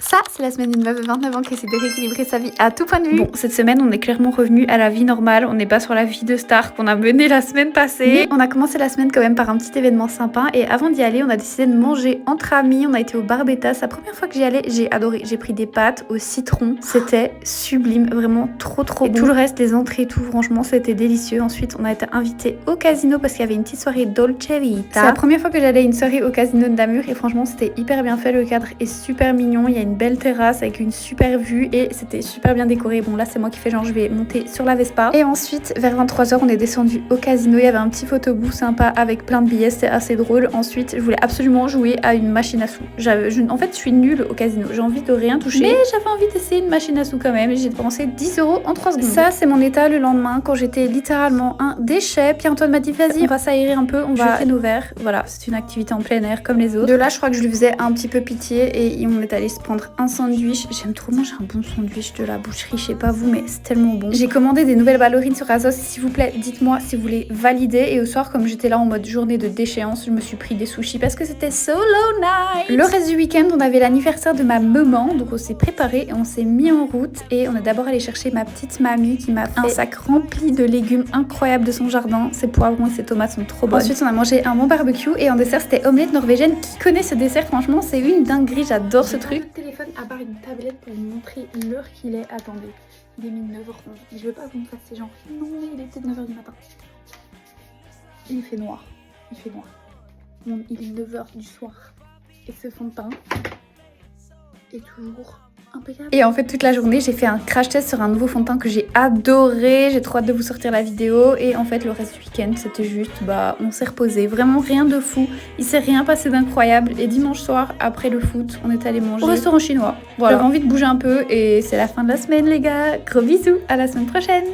Ça, c'est la semaine d'une meuf de 29 ans qui essaie de rééquilibrer sa vie à tout point de vue. Bon, cette semaine, on est clairement revenu à la vie normale. On n'est pas sur la vie de star qu'on a menée la semaine passée. Mais on a commencé la semaine quand même par un petit événement sympa. Et avant d'y aller, on a décidé de manger entre amis. On a été au Barbetta. C'est la première fois que j'y allais. J'ai adoré. J'ai pris des pâtes au citron. C'était sublime. Vraiment trop bon. Et tout le reste, les entrées et tout, franchement, c'était délicieux. Ensuite, on a été invité au casino parce qu'il y avait une petite soirée Dolce Vita. C'est la première fois que j'allais à une soirée au casino de Namur. Et franchement, c'était hyper bien fait. Le cadre est super mignon. Il y a une belle terrasse avec une super vue et c'était super bien décoré. Bon, là c'est moi qui fais genre je vais monter sur la Vespa. Et ensuite vers 23 h on est descendu au casino. Il y avait un petit photobooth sympa avec plein de billets, c'était assez drôle. Ensuite je voulais absolument jouer à une machine à sous. En fait je suis nulle au casino, j'ai envie de rien toucher, mais j'avais envie d'essayer une machine à sous quand même. J'ai dépensé 10 € en 3 secondes. Ça c'est mon état le lendemain quand j'étais littéralement un déchet. Pierre-Antoine m'a dit vas-y on va s'aérer un peu, on va jeter nos verres. Voilà, c'est une activité en plein air comme les autres. De là je crois que je lui faisais un petit peu pitié et on est allé se prendre un sandwich. J'aime trop manger un bon sandwich de la boucherie, je sais pas vous, mais c'est tellement bon. J'ai commandé des nouvelles ballerines sur Azos. S'il vous plaît, dites-moi si vous voulez valider. Et au soir, comme j'étais là en mode journée de déchéance, je me suis pris des sushis parce que c'était solo night. Le reste du week-end, on avait l'anniversaire de ma maman, donc on s'est préparé et on s'est mis en route. Et on est d'abord allé chercher ma petite mamie qui m'a fait un sac rempli de légumes incroyables de son jardin. Ses poivrons et ses tomates sont trop bonnes. Ensuite, on a mangé un bon barbecue et en dessert, c'était omelette norvégienne. Qui connaît ce dessert? Franchement, c'est une dinguerie. J'adore ce truc. Téléphone à part une tablette pour vous montrer l'heure qu'il est. Attendez, il est 9h11. Mais je veux pas que vous me fassiez genre non mais il est peut-être 9h du matin. Il fait noir. Il fait noir. Bon, il est 9h du soir. Et ce fond de teint est toujours impeccable. Et en fait toute la journée j'ai fait un crash test sur un nouveau fond de teint que j'ai adoré. J'ai trop hâte de vous sortir la vidéo. Et en fait le reste du week-end c'était juste on s'est reposé. Vraiment rien de fou. Il s'est rien passé d'incroyable. Et dimanche soir après le foot on est allé manger au restaurant chinois. Voilà, j'avais envie de bouger un peu et c'est la fin de la semaine les gars. Gros bisous, à la semaine prochaine.